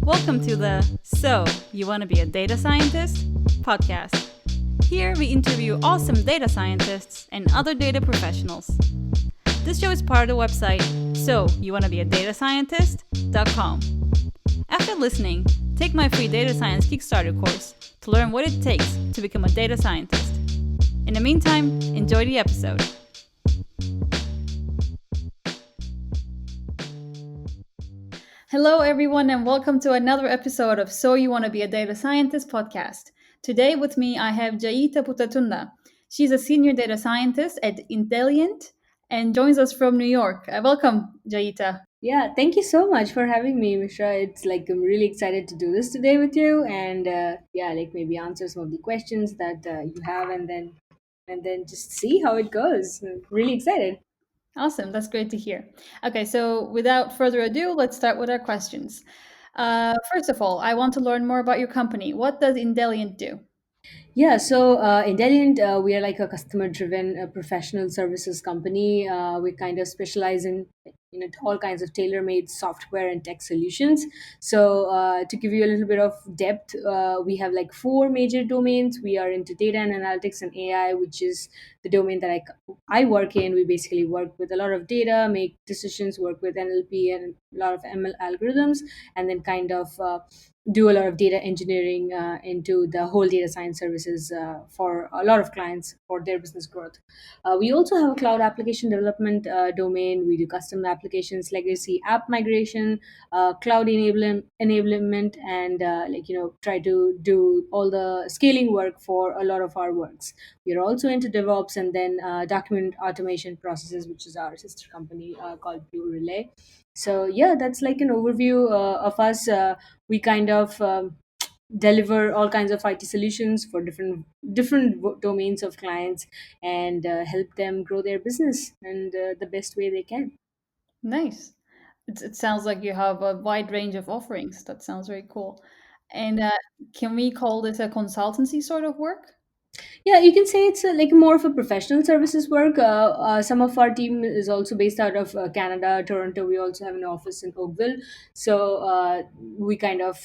Welcome to the So, You Want to Be a Data Scientist podcast. Here we interview awesome data scientists and other data professionals. This show is part of the website So You Want to Be a Data Scientist.com. After listening, take my free data science Kickstarter course to learn what it takes to become a data scientist. In the meantime, enjoy the episode. Hello, everyone, and welcome to another episode of So You Want to Be a Data Scientist podcast. Today with me, I have Jayeeta Putatunda. She's a senior data scientist at Indellient and joins us from New York. Welcome, Jayeeta. Yeah, thank you so much for having me, Mishra. It's like I'm really excited to do this today with you, and yeah, like maybe answer some of the questions that you have, and then just see how it goes. Really excited. Awesome, that's great to hear. Okay, so without further ado, let's start with our questions. First of all, I want to learn more about your company. What does Indellient do? Yeah, so Indellient, we are like a customer-driven professional services company. We kind of specialize in all kinds of tailor-made software and tech solutions. So to give you a little bit of depth, we have like four major domains. We are into data and analytics and AI, which is the domain that I work in. We basically work with a lot of data, make decisions, work with NLP and a lot of ML algorithms, and then kind of do a lot of data engineering into the whole data science services for a lot of clients for their business growth. We also have a cloud application development domain. We do custom applications, legacy app migration, cloud enablement, and try to do all the scaling work for a lot of our works. We are also into DevOps and then document automation processes, which is our sister company called Blue Relay. So yeah, that's like an overview of us. We kind of deliver all kinds of IT solutions for different domains of clients and help them grow their business and the best way they can. Nice. It sounds like you have a wide range of offerings. That sounds very cool. And can we call this a consultancy sort of work? Yeah, you can say it's like more of a professional services work. Some of our team is also based out of Canada, Toronto. We also have an office in Oakville. So we kind of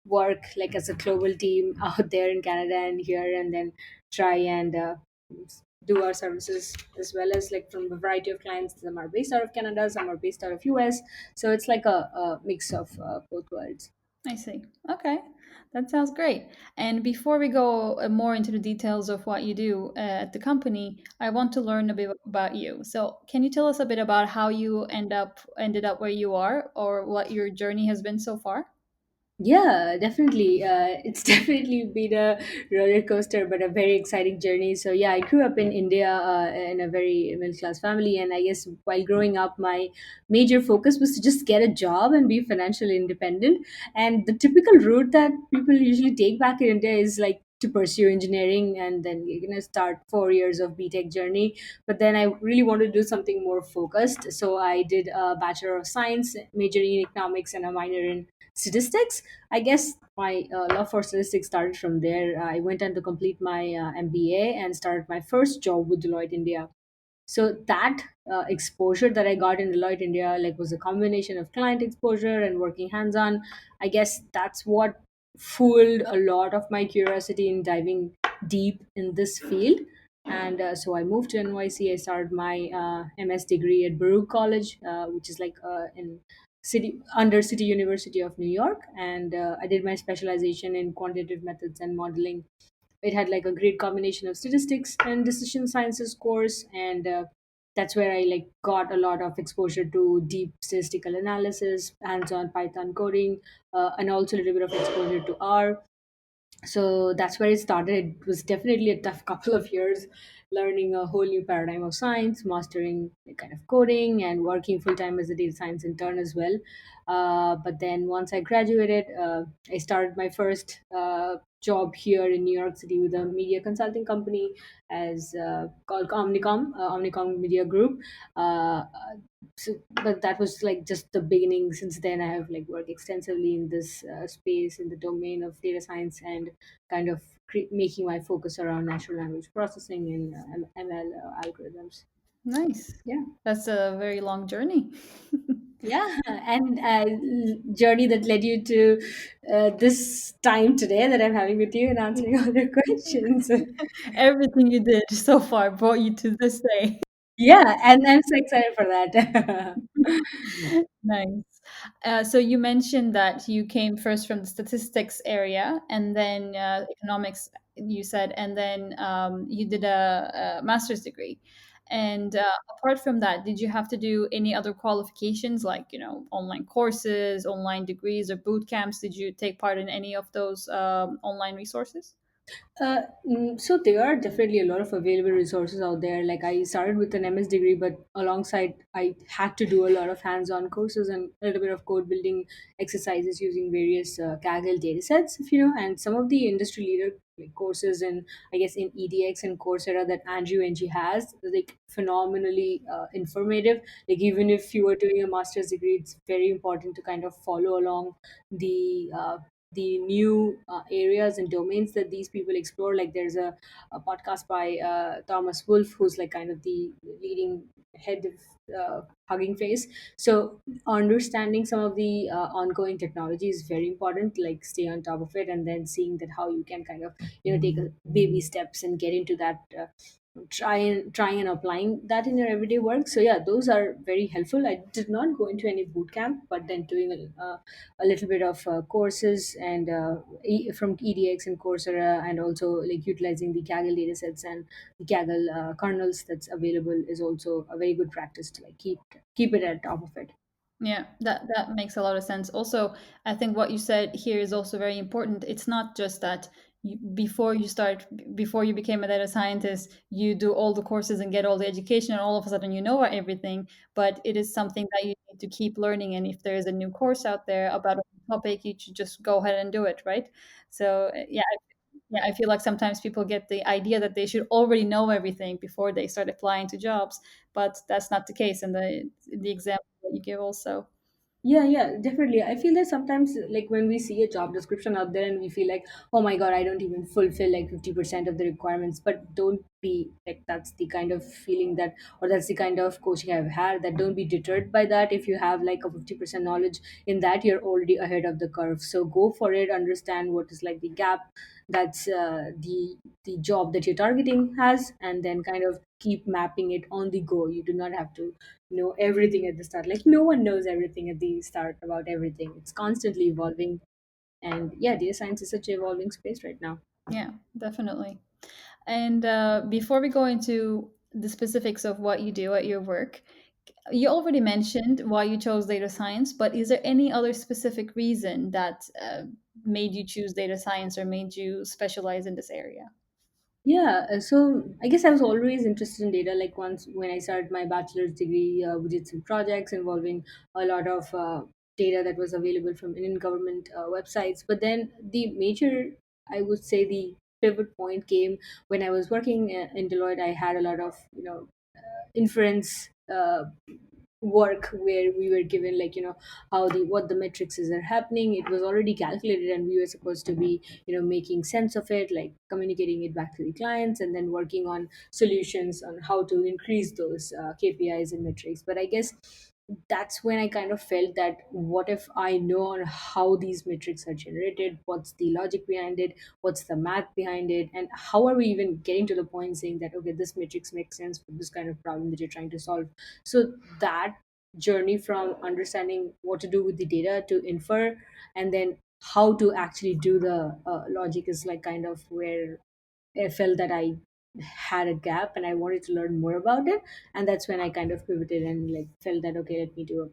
work like as a global team out there in Canada and here, and then try and do our services as well as like from a variety of clients. Some are based out of Canada, some are based out of US. So it's like a mix of both worlds. I see. Okay. That sounds great. And before we go more into the details of what you do at the company, I want to learn a bit about you. So, can you tell us a bit about how you ended up where you are or what your journey has been so far? Yeah, definitely. It's definitely been a roller coaster, but a very exciting journey. So, yeah, I grew up in India in a very middle class family. And I guess while growing up, my major focus was to just get a job and be financially independent. And the typical route that people usually take back in India is like to pursue engineering and then you're going to start 4 years of BTech journey. But then I really wanted to do something more focused. So, I did a Bachelor of Science, majoring in economics, and a minor in statistics. I guess my love for statistics started from there. I went on to complete my MBA and started my first job with Deloitte India. So that exposure that I got in Deloitte India like was a combination of client exposure and working hands-on. I guess that's what fueled a lot of my curiosity in diving deep in this field. And so I moved to NYC. I started my MS degree at Baruch College, which is like in City University of New York, and I did my specialization in quantitative methods and modeling. It had like a great combination of statistics and decision sciences course, and that's where I like got a lot of exposure to deep statistical analysis, hands-on Python coding, and also a little bit of exposure to R. So that's where it started. It was definitely a tough couple of years learning a whole new paradigm of science, mastering the kind of coding, and working full time as a data science intern as well. But then once I graduated, I started my first job here in New York City with a media consulting company as called Omnicom Media Group. But that was like just the beginning. Since then I have like worked extensively in this space in the domain of data science and kind of making my focus around natural language processing and ML algorithms. Nice. Yeah. That's a very long journey. Yeah, and journey that led you to this time today that I'm having with you and answering all your questions. Everything you did so far brought you to this day. Yeah, and I'm so excited for that. Nice. So you mentioned that you came first from the statistics area and then economics, you said, and then you did a master's degree. And apart from that, did you have to do any other qualifications like, online courses, online degrees, or boot camps? Did you take part in any of those online resources? So there are definitely a lot of available resources out there. Like I started with an MS degree, but alongside I had to do a lot of hands-on courses and a little bit of code building exercises using various Kaggle data sets, if you know, and some of the industry leader like, courses in I guess in EDX and Coursera that Andrew NG has, like phenomenally informative. Like even if you are doing a master's degree, it's very important to kind of follow along the new areas and domains that these people explore. Like there's a podcast by Thomas Wolfe, who's like kind of the leading head of Hugging Face. So understanding some of the ongoing technology is very important. Like stay on top of it, and then seeing that how you can kind of take a baby steps and get into that. Trying and applying that in your everyday work. So yeah, those are very helpful. I did not go into any boot camp, but then doing a little bit of courses and from EDX and Coursera, and also like utilizing the Kaggle datasets and the Kaggle kernels that's available is also a very good practice to like keep it at top of it. Yeah, that makes a lot of sense. Also, I think what you said here is also very important. It's not just that before you became a data scientist, you do all the courses and get all the education, and all of a sudden you know everything. But it is something that you need to keep learning. And if there is a new course out there about a topic, you should just go ahead and do it, right? So yeah, I feel like sometimes people get the idea that they should already know everything before they start applying to jobs, but that's not the case. And the example that you give also. Yeah, definitely. I feel that sometimes, like when we see a job description out there and we feel like, oh my God, I don't even fulfill like 50% of the requirements. But don't be like, that's the kind of feeling that, or that's the kind of coaching I've had, that don't be deterred by that. If you have like a 50% knowledge in that, you're already ahead of the curve. So go for it, understand what is like the gap that's the job that you're targeting has, and then kind of keep mapping it on the go. You do not have to know everything at the start. Like no one knows everything at the start about everything. It's constantly evolving. And yeah, data science is such an evolving space right now. Yeah, definitely. And before we go into the specifics of what you do at your work, you already mentioned why you chose data science, but is there any other specific reason that made you choose data science or made you specialize in this area? Yeah, so I guess I was always interested in data. Like once when I started my bachelor's degree, we did some projects involving a lot of data that was available from Indian government websites. But then the major, I would say, the pivot point came when I was working in Deloitte. I had a lot of inference work where we were given like how the what the metrics is are happening. It was already calculated, and we were supposed to be making sense of it, like communicating it back to the clients, and then working on solutions on how to increase those KPIs and metrics. But I guess that's when I kind of felt that what if I know on how these metrics are generated, what's the logic behind it, what's the math behind it, and how are we even getting to the point saying that okay, this matrix makes sense for this kind of problem that you're trying to solve. So that journey from understanding what to do with the data to infer, and then how to actually do the logic is like kind of where I felt that I had a gap and I wanted to learn more about it. And that's when I kind of pivoted and like felt that okay, let me do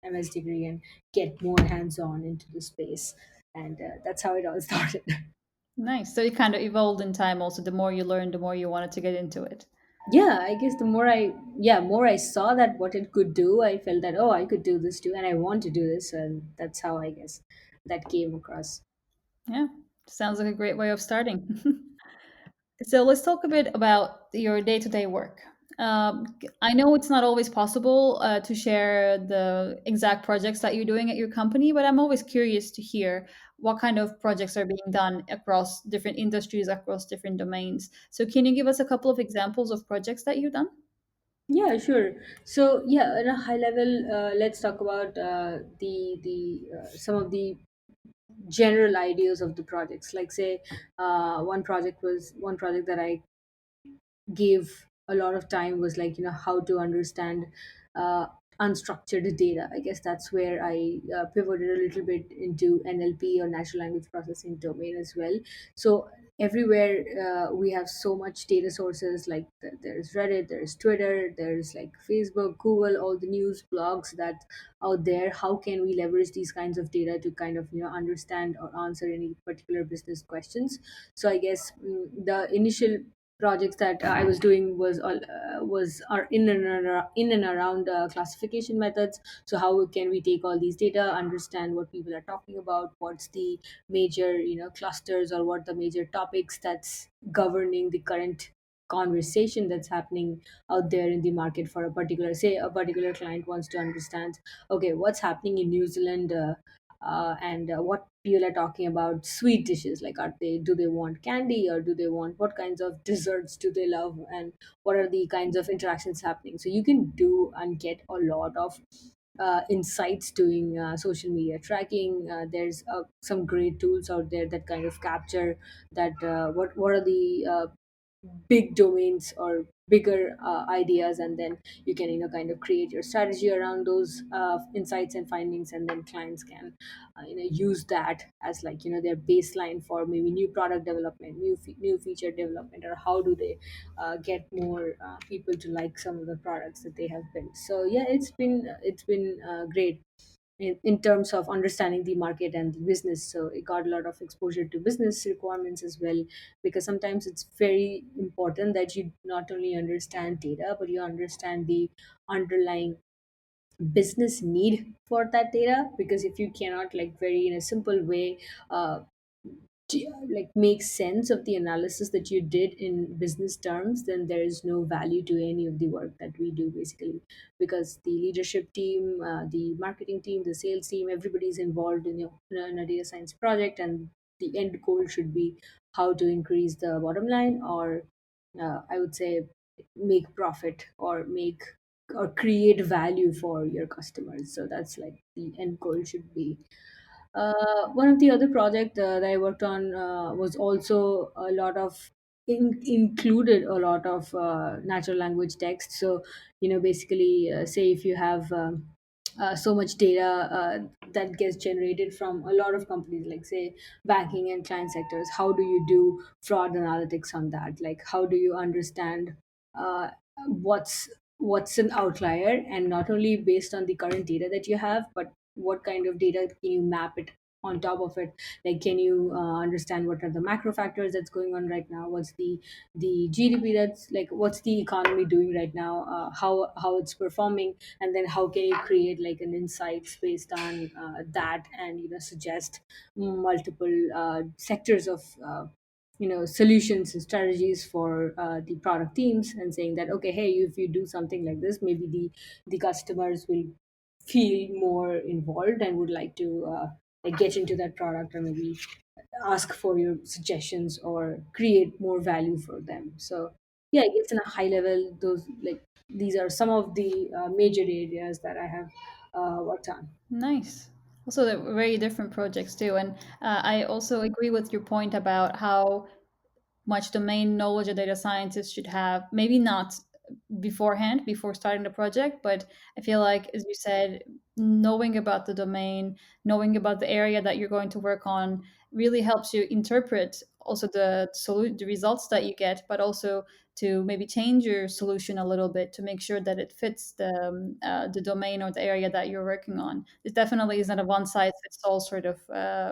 a MS degree and get more hands on into the space. And that's how it all started. Nice. So it kind of evolved in time also. The more you learn, the more you wanted to get into it. Yeah, I guess the more I saw that what it could do, I felt that oh, I could do this too, and I want to do this, and that's how I guess that came across. Yeah. Sounds like a great way of starting. So let's talk a bit about your day-to-day work. I know it's not always possible to share the exact projects that you're doing at your company, but I'm always curious to hear what kind of projects are being done across different industries, across different domains. So can you give us a couple of examples of projects that you've done? Yeah, sure. So yeah, at a high level, let's talk about the some of the general ideas of the projects. Like say, one project that I gave a lot of time was like, how to understand uh, unstructured data. I guess that's where I pivoted a little bit into NLP, or natural language processing domain as well. So everywhere we have so much data sources, like there's Reddit, there's Twitter, there's like Facebook, Google, all the news blogs that out there. How can we leverage these kinds of data to kind of understand or answer any particular business questions? So I guess the initial projects that I was doing was are in and around classification methods. So how can we take all these data, understand what people are talking about, what's the major clusters, or what the major topics that's governing the current conversation that's happening out there in the market for a particular, say a particular client wants to understand, okay, what's happening in New Zealand, and what people are talking about sweet dishes, like are they do they want candy, or do they want, what kinds of desserts do they love, and what are the kinds of interactions happening. So you can do and get a lot of insights doing social media tracking. There's some great tools out there that kind of capture that, what are the big domains or bigger ideas, and then you can kind of create your strategy around those insights and findings, and then clients can use that as like their baseline for maybe new product development, new feature development, or how do they get more people to like some of the products that they have built. So yeah, it's been great in terms of understanding the market and the business. So it got a lot of exposure to business requirements as well, because sometimes it's very important that you not only understand data, but you understand the underlying business need for that data. Because if you cannot, like, very in a simple way, like make sense of the analysis that you did in business terms, then there is no value to any of the work that we do, basically. Because the leadership team, the marketing team, the sales team, everybody is involved in a data science project, and the end goal should be how to increase the bottom line, or I would say make profit, or make or create value for your customers. So that's like the end goal should be. One of the other project that I worked on was also a lot of included a lot of natural language text. So basically, say if you have so much data that gets generated from a lot of companies, like say banking and client sectors, how do you do fraud analytics on that? Like how do you understand uh, what's an outlier, and not only based on the current data that you have, but what kind of data can you map it on top of it? Like can you understand what are the macro factors that's going on right now, what's the GDP, that's like what's the economy doing right now, how it's performing, and then how can you create like an insights based on that, and suggest multiple sectors of solutions and strategies for the product teams, and saying that, okay, hey, if you do something like this, maybe the customers will feel more involved and would like to like get into that product, or maybe ask for your suggestions or create more value for them. So yeah, I guess in a high level, those, like, these are some of the major areas that I have worked on. Nice. Also, they're very different projects too, and I also agree with your point about how much domain knowledge a data scientist should have. Maybe not beforehand, before starting the project, but I feel like, as you said, knowing about the domain, knowing about the area that you're going to work on, really helps you interpret also the results that you get, but also to maybe change your solution a little bit to make sure that it fits the domain or the area that you're working on. It definitely isn't a one size fits all sort of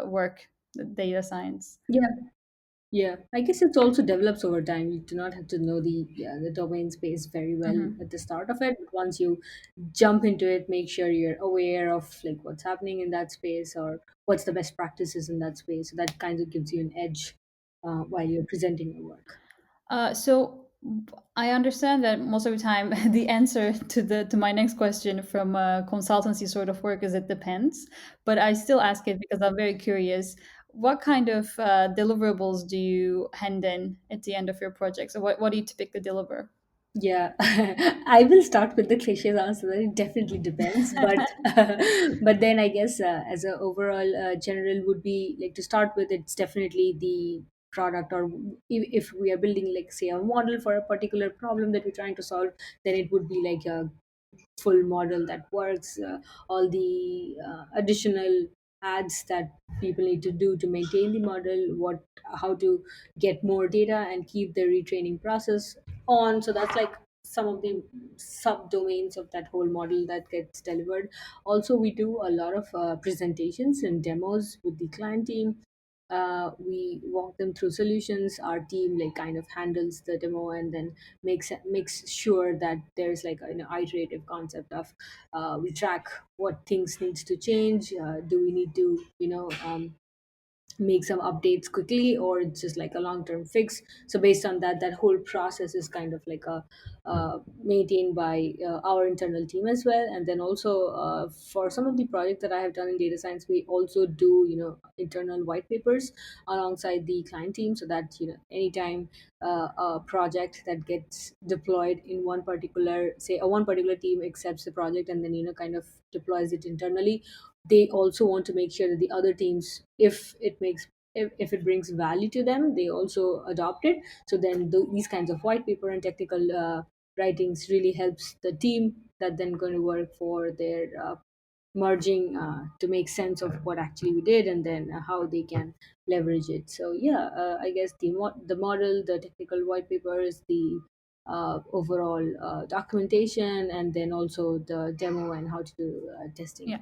work, the data science. Yeah. Yeah, I guess it also develops over time. You do not have to know the domain space very well Mhm. at the start of it. But once you jump into it, make sure you're aware of like what's happening in that space, or what's the best practices in that space. So that kind of gives you an edge while you're presenting your work. So I understand that most of the time the answer to my next question from consultancy sort of work is it depends, but I still ask it because I'm very curious. What kind of deliverables do you hand in at the end of your project? So what do you typically deliver? Yeah, I will start with the cliché answer. That it definitely depends, but but then I guess as a overall general would be like to start with. It's definitely the product, or if we are building like say a model for a particular problem that we're trying to solve, then it would be like a full model that works, all the additional ads that people need to do to maintain the model, what how to get more data and keep the retraining process on. So that's like some of the subdomains of that whole model that gets delivered. Also, we do a lot of presentations and demos with the client team. We walk them through solutions. Our team like kind of handles the demo and then makes sure that there's like an iterative concept of we track what things needs to change. Do we need to make some updates quickly, or it's just like a long term fix? So based on that, that whole process is kind of like a maintained by our internal team as well. And then also for some of the projects that I have done in data science, we also do internal white papers alongside the client team, so that anytime a project that gets deployed in one particular, say a one particular team accepts the project and then kind of deploys it internally, they also want to make sure that the other teams, if it brings value to them, they also adopt it. So then these kinds of white paper and technical writings really helps the team that then going to work for their merging to make sense of what actually we did, and then how they can leverage it. So yeah, I guess the model, the technical white papers, the overall documentation, and then also the demo and how to do testing. Yeah,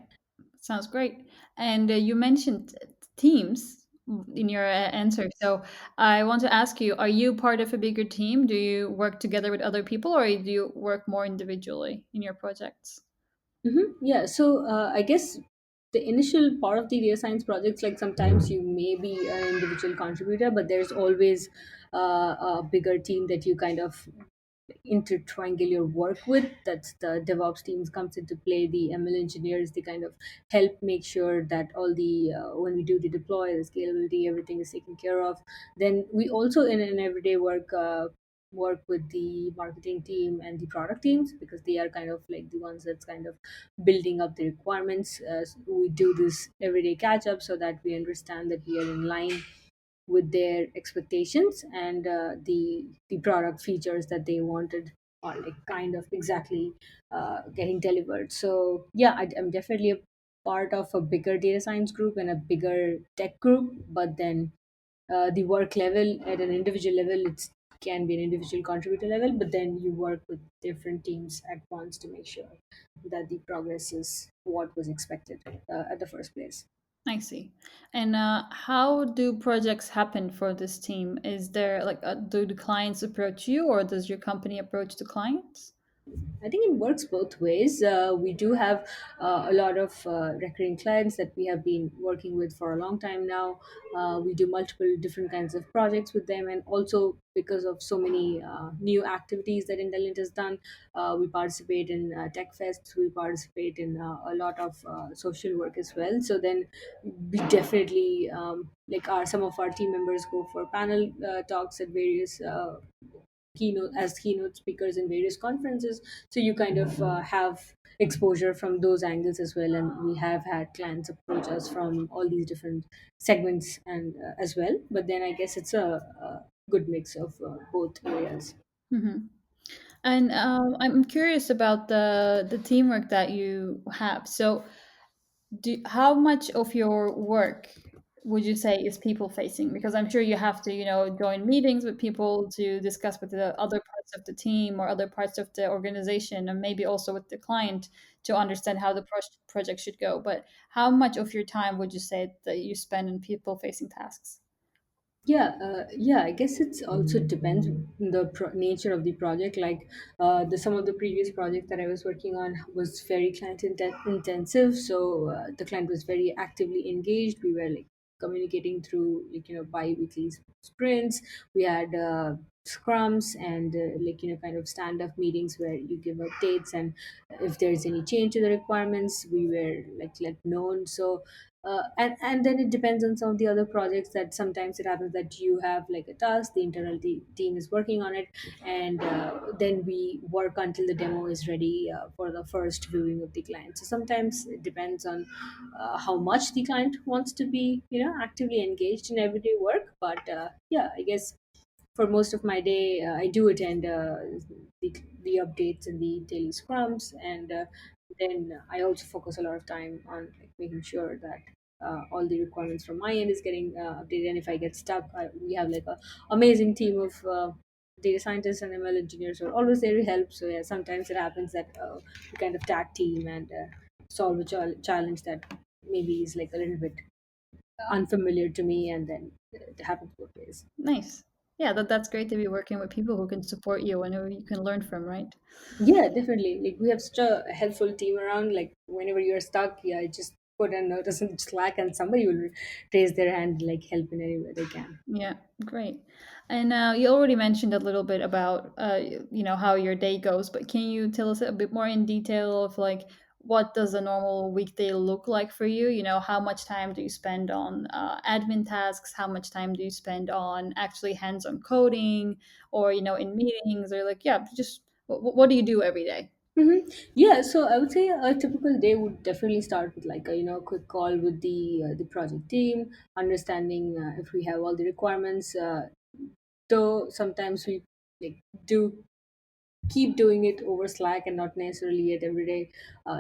sounds great. And you mentioned teams in your answer. So I want to ask you, are you part of a bigger team? Do you work together with other people, or do you work more individually in your projects? Yeah, so I guess the initial part of the data science projects, like sometimes you may be an individual contributor, but there's always a bigger team that you kind of intertwingle your work with. That's the DevOps teams comes into play. The ML engineers, they kind of help make sure that all the when we do the deploy, the scalability, everything is taken care of. Then we also in everyday work. Work with the marketing team and the product teams, because they are kind of like the ones that's kind of building up the requirements. So we do this everyday catch up so that we understand that we are in line with their expectations, and the product features that they wanted are like kind of exactly getting delivered. So yeah, I'm definitely a part of a bigger data science group and a bigger tech group, but then the work level at an individual level, it's can be an individual contributor level, but then you work with different teams at once to make sure that the progress is what was expected at the first place. I see. And how do projects happen for this team? Is there like, do the clients approach you, or does your company approach the clients? I think it works both ways. We do have a lot of recurring clients that we have been working with for a long time now. We do multiple different kinds of projects with them, and also because of so many new activities that Indellient has done, we participate in tech fests. We participate in a lot of social work as well. So then we definitely like our some of our team members go for panel talks at various keynote speakers in various conferences. So you kind of have exposure from those angles as well, and we have had clients approach us from all these different segments and as well. But then I guess it's a good mix of both areas. Hmm. And I'm curious about the teamwork that you have. So, how much of your work would you say is people facing? Because I'm sure you have to, join meetings with people to discuss with the other parts of the team or other parts of the organization, and maybe also with the client to understand how the project should go. But how much of your time would you say that you spend in people facing tasks? Yeah, I guess it's also depends on the nature of the project. Like the some of the previous projects that I was working on was very intensive, so the client was very actively engaged. We were like communicating through like bi-weekly sprints. We had scrums and like kind of stand-up meetings where you give updates, and if there's any change to the requirements, we were like let known. So And then it depends on some of the other projects that sometimes it happens that you have like a task, the internal team is working on it, and then we work until the demo is ready for the first viewing of the client. So sometimes it depends on how much the client wants to be, actively engaged in everyday work. But yeah, I guess for most of my day, I do attend the updates and the daily scrums, and then I also focus a lot of time on like making sure that all the requirements from my end is getting updated. And if I get stuck, we have like a amazing team of data scientists and ML engineers who are always there to help. So yeah, sometimes it happens that we kind of tag team and solve a challenge that maybe is like a little bit unfamiliar to me, and then it happens both ways. Nice. Yeah, that's great to be working with people who can support you and who you can learn from, right? Yeah, definitely. Like we have such a helpful team around. Like whenever you're stuck, yeah, just put a notice in Slack, and somebody will raise their hand, like help in any way they can. Yeah, great. And you already mentioned a little bit about how your day goes, but can you tell us a bit more in detail of like what does a normal weekday look like for you? You know, how much time do you spend on admin tasks? How much time do you spend on actually hands-on coding, or in meetings, or like just what do you do every day? Yeah, so I would say a typical day would definitely start with like a quick call with the project team, understanding if we have all the requirements. Though sometimes we like do keep doing it over Slack and not necessarily at everyday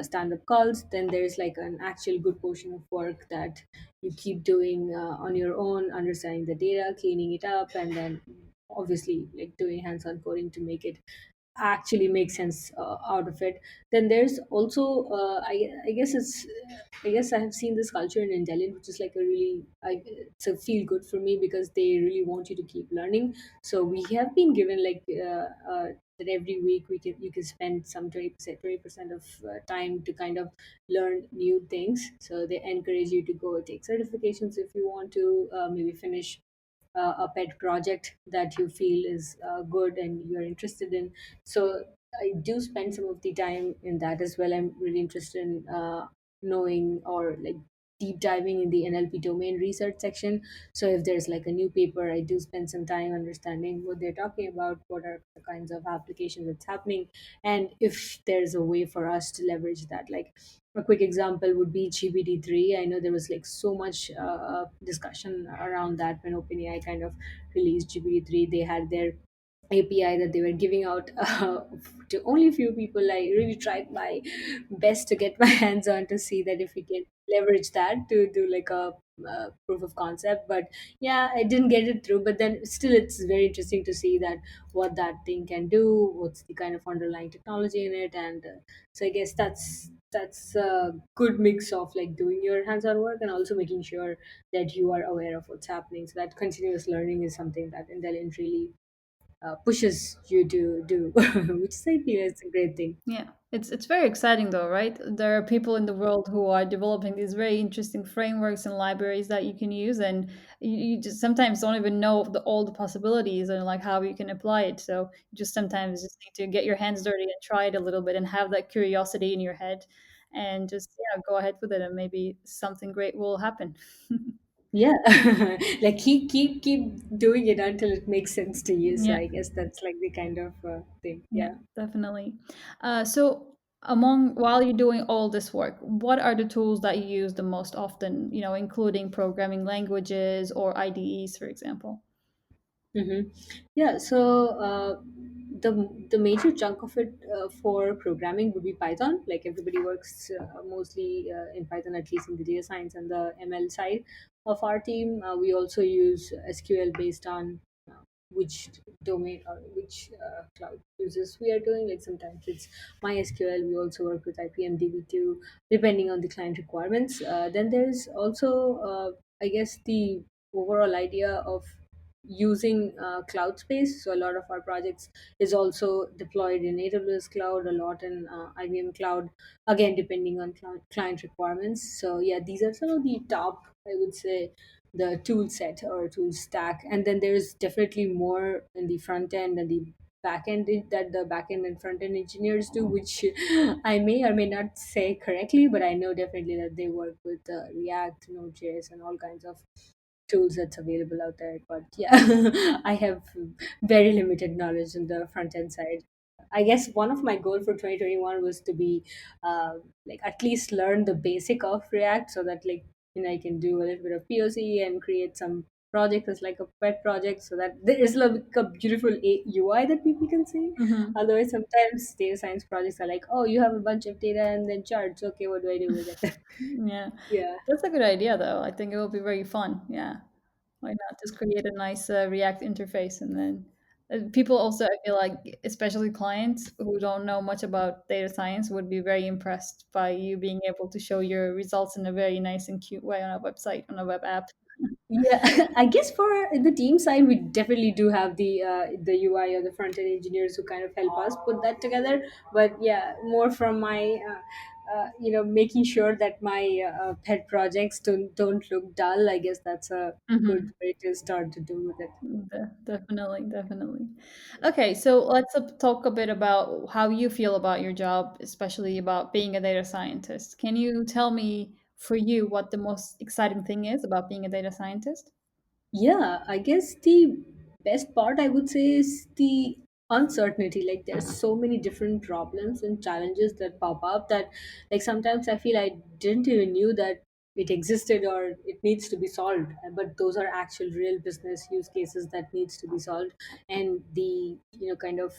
stand-up calls, then there's like an actual good portion of work that you keep doing on your own, understanding the data, cleaning it up, and then obviously like doing hands-on coding to make it actually make sense out of it. Then there's also I guess I guess I have seen this culture in Indellient, which is like it's a feel good for me because they really want you to keep learning. So we have been given like that every week you can spend some 20% of time to kind of learn new things. So they encourage you to go take certifications if you want to, maybe finish a pet project that you feel is good and you're interested in. So I do spend some of the time in that as well. I'm really interested in knowing or like deep diving in the NLP domain research section. So if there's like a new paper, I do spend some time understanding what they're talking about, what are the kinds of applications that's happening, and if there's a way for us to leverage that. Like a quick example would be GPT-3. I know there was like so much discussion around that when OpenAI kind of released GPT-3. They had their API that they were giving out to only a few people. I really tried my best to get my hands on to see that if we can leverage that to do like a proof of concept. But yeah, I didn't get it through. But then still, it's very interesting to see that what that thing can do, what's the kind of underlying technology in it, and so I guess that's a good mix of like doing your hands-on work and also making sure that you are aware of what's happening. So that continuous learning is something that Indelient really pushes you to do, which I feel is a great thing. Yeah, it's very exciting though, right? There are people in the world who are developing these very interesting frameworks and libraries that you can use, and you just sometimes don't even know all the possibilities and like how you can apply it. So you just sometimes just need to get your hands dirty and try it a little bit and have that curiosity in your head, and just go ahead with it, and maybe something great will happen. Yeah, like keep doing it until it makes sense to you. So Yeah. I guess that's like the kind of thing. Yeah, Yeah. definitely. So, among while you're doing all this work, what are the tools that you use the most often? Including programming languages or IDEs, for example. Mm-hmm. Yeah, so the major chunk of it for programming would be Python. Like everybody works mostly in Python, at least in the data science and the ML side of our team. We also use SQL based on which domain or which cloud uses we are doing. Like sometimes it's MySQL. We also work with IPMDB too, depending on the client requirements. Then there's also, I guess, the overall idea of using cloud space. So a lot of our projects is also deployed in AWS cloud, a lot in IBM cloud, again depending on client requirements. So yeah, these are some of the top, I would say, the tool set or tool stack. And then there's definitely more in the front end and the that the backend and front end engineers do, which I may or may not say correctly, but I know definitely that they work with React, Node.js, and all kinds of tools that's available out there. But yeah, I have very limited knowledge on the front end side. I guess one of my goal for 2021 was to be like at least learn the basic of React, so that like I can do a little bit of POC and create some project as like a pet project, so that there is like a beautiful UI that people can see. Hmm. Otherwise, sometimes data science projects are like, oh, you have a bunch of data and then charts. Okay, what do I do with it? Yeah, Yeah. that's a good idea, though. I think it will be very fun. Yeah, why not just create a nice React interface and then people also, I feel like, especially clients who don't know much about data science, would be very impressed by you being able to show your results in a very nice and cute way on a website, on a web app. Yeah, I guess for the team side, we definitely do have the UI or the front end engineers who kind of help us put that together. But yeah, more from my making sure that my pet projects don't look dull. I guess that's a good Hmm. way to start to do with it. Definitely, definitely. Okay, so let's talk a bit about how you feel about your job, especially about being a data scientist. Can you tell me, for you, what the most exciting thing is about being a data scientist? Yeah, I guess the best part I would say is the uncertainty. Like there's so many different problems and challenges that pop up that like sometimes I feel I didn't even knew that it existed or it needs to be solved. But those are actual real business use cases that needs to be solved. And the kind of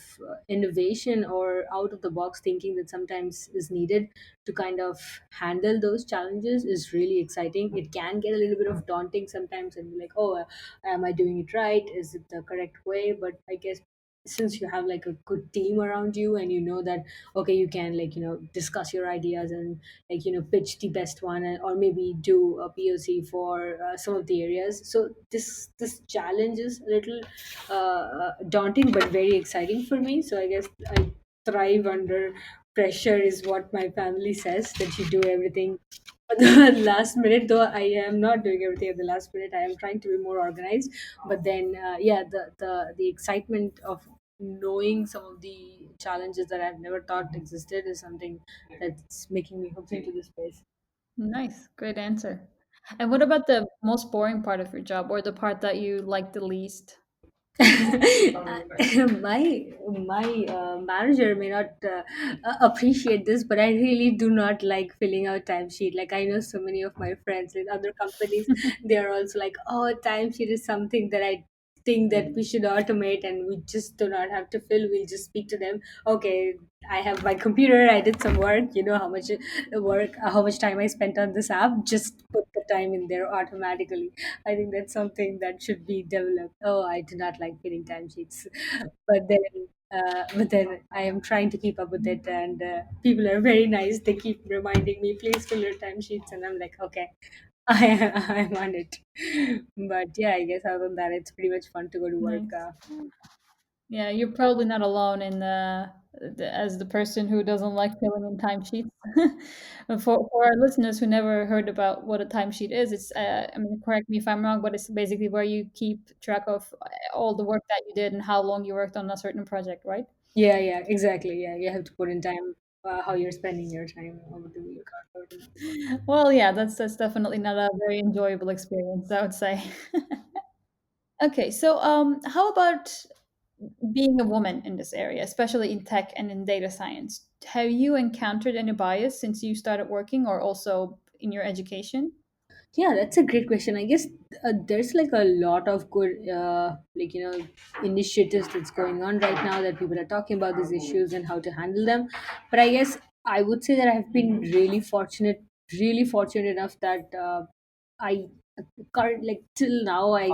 innovation or out of the box thinking that sometimes is needed to kind of handle those challenges is really exciting. It can get a little bit of daunting sometimes and be like, oh, am I doing it right? Is it the correct way? But I guess since you have like a good team around you and you know that okay, you can like discuss your ideas and like pitch the best one, and, or maybe do a POC for some of the areas. So this challenge is a little daunting but very exciting for me. So I guess I thrive under pressure is what my family says, that you do everything at the last minute. Though I am not doing everything at the last minute, I am trying to be more organized. But then yeah, the excitement of knowing some of the challenges that I've never thought existed is something that's making me hooked into this space. Nice, great answer. And what about the most boring part of your job, or the part that you like the least? My manager may not appreciate this, but I really do not like filling out timesheet. Like I know so many of my friends in other companies, they are also like, "Oh, timesheet is something that I think that we should automate, and we just do not have to fill. We'll just speak to them. Okay, I have my computer. I did some work. You know how much work, how much time I spent on this app. Just put the time in there automatically." I think that's something that should be developed. Oh, I do not like filling timesheets, but then I am trying to keep up with it, and people are very nice. They keep reminding me, please fill your timesheets, and I'm like, okay, I'm on it. But yeah, I guess other than that, it's pretty much fun to go to work. Nice. Yeah, you're probably not alone in as the person who doesn't like filling in timesheets. For our listeners who never heard about what a timesheet is, it's I mean, correct me if I'm wrong, but it's basically where you keep track of all the work that you did and how long you worked on a certain project, right? Yeah, yeah, exactly. Yeah, you have to put in time, how you're spending your time over the week. Well, yeah, that's definitely not a very enjoyable experience, I would say. Okay, so how about being a woman in this area, especially in tech and in data science? Have you encountered any bias since you started working, or also in your education? Yeah, that's a great question. I guess there's like a lot of good, initiatives that's going on right now that people are talking about these issues and how to handle them. But I guess I would say that I've been really fortunate enough that I current like till now I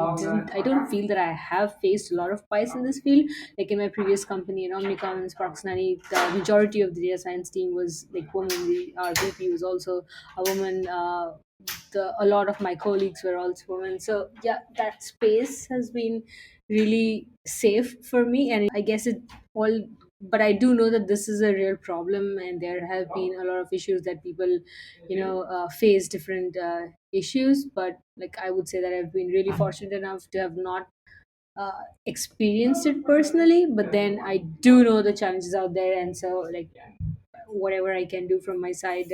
don't feel that I have faced a lot of bias in this field. Like in my previous company in Omnicom and Sparksnani, the majority of the data science team was like women. Our VP was also a woman. A lot of my colleagues were also women, so yeah, that space has been really safe for me. And I guess it all, but I do know that this is a real problem, and there have been a lot of issues that people face different issues. But like I would say that I've been really fortunate enough to have not experienced it personally, but then I do know the challenges out there, and so like whatever I can do from my side,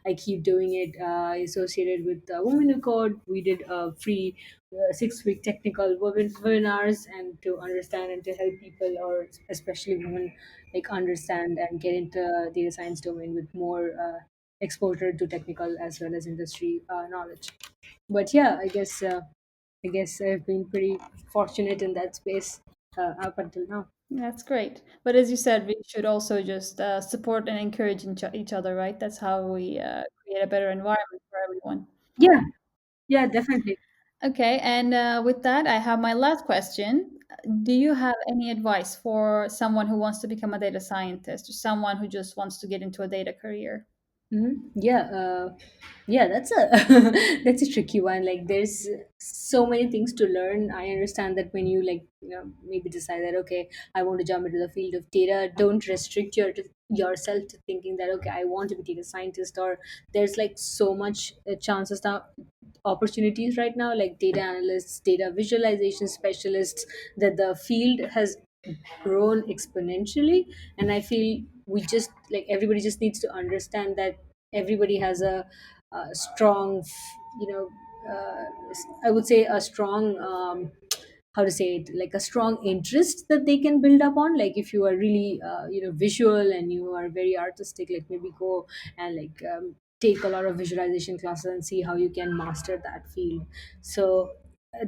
I keep doing it. Associated with Women Who Code, we did a free 6-week technical webinars, and to understand and to help people, or especially women, like understand and get into data science domain with more exposure to technical as well as industry knowledge. But yeah, I guess I've been pretty fortunate in that space up until now. That's great. But as you said, we should also just support and encourage each other, right? That's how we create a better environment for everyone. Yeah, yeah, definitely. Okay, and with that, I have my last question. Do you have any advice for someone who wants to become a data scientist or someone who just wants to get into a data career? Yeah, yeah, that's a that's a tricky one. Like, there's so many things to learn. I understand that when you like, maybe decide that okay, I want to jump into the field of data. Don't restrict yourself to thinking that okay, I want to be data scientist, or there's like so much chances now, opportunities right now, like data analysts, data visualization specialists, that the field has grown exponentially. And I feel we just like everybody just needs to understand that everybody has a strong, I would say a strong, how to say it, like a strong interest that they can build up on. Like if you are really visual and you are very artistic, like maybe go and like take a lot of visualization classes and see how you can master that field. So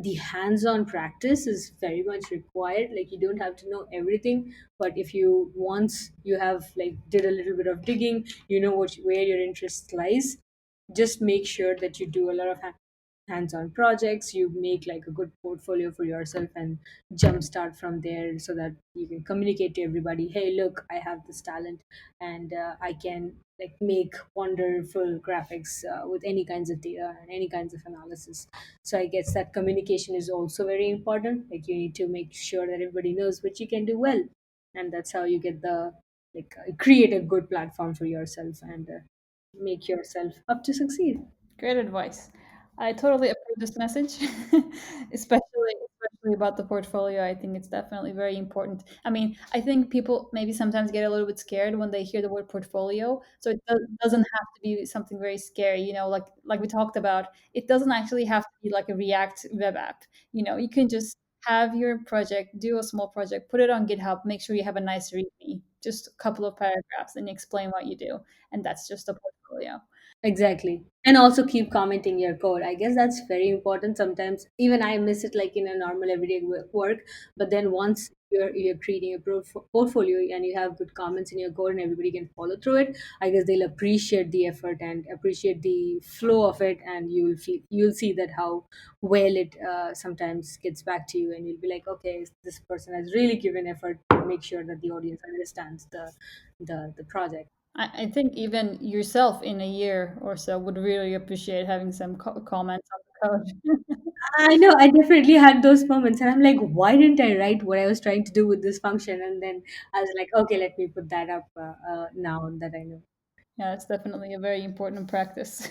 the hands-on practice is very much required. Like you don't have to know everything, but if you once you have like did a little bit of digging, you know where your interest lies. Just make sure that you do a lot of hands-on projects, you make like a good portfolio for yourself and jumpstart from there, so that you can communicate to everybody, hey look, I have this talent, and I can like make wonderful graphics with any kinds of data and any kinds of analysis. So I guess that communication is also very important. Like you need to make sure that everybody knows what you can do well, and that's how you get the like create a good platform for yourself and make yourself up to succeed. Great advice. I totally approve this message, especially about the portfolio. I think it's definitely very important. I mean, I think people maybe sometimes get a little bit scared when they hear the word portfolio. So it doesn't have to be something very scary, like we talked about. It doesn't actually have to be like a React web app. You can just have your project, do a small project, put it on GitHub, make sure you have a nice README, just a couple of paragraphs, and explain what you do, and that's just a portfolio. Exactly. And also keep commenting your code. I guess that's very important. Sometimes even I miss it like in a normal everyday work. But then once you're creating a portfolio and you have good comments in your code and everybody can follow through it, I guess they'll appreciate the effort and appreciate the flow of it, and you'll see that how well it sometimes gets back to you, and you'll be like, okay, this person has really given effort to make sure that the audience understands the project. I think even yourself in a year or so would really appreciate having some comments on the code. I know, I definitely had those moments, and I'm like, why didn't I write what I was trying to do with this function? And then I was like, okay, let me put that up now that I know. Yeah, it's definitely a very important practice.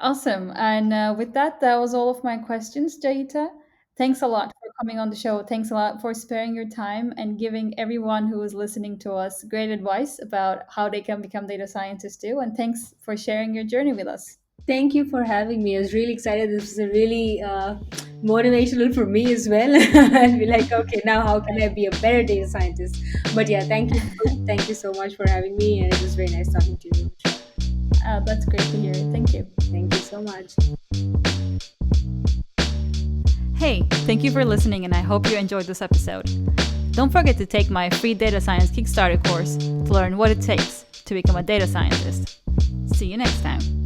Awesome. And with that, that was all of my questions, Jaita. Thanks a lot for coming on the show. Thanks a lot for sparing your time and giving everyone who is listening to us great advice about how they can become data scientists too. And thanks for sharing your journey with us. Thank you for having me. I was really excited. This was a really motivational for me as well. I'll be like, okay, now how can I be a better data scientist? But yeah, thank you so much for having me, and it was very nice talking to you. That's great to hear. Thank you. Thank you so much. Hey, thank you for listening, and I hope you enjoyed this episode. Don't forget to take my free data science Kickstarter course to learn what it takes to become a data scientist. See you next time.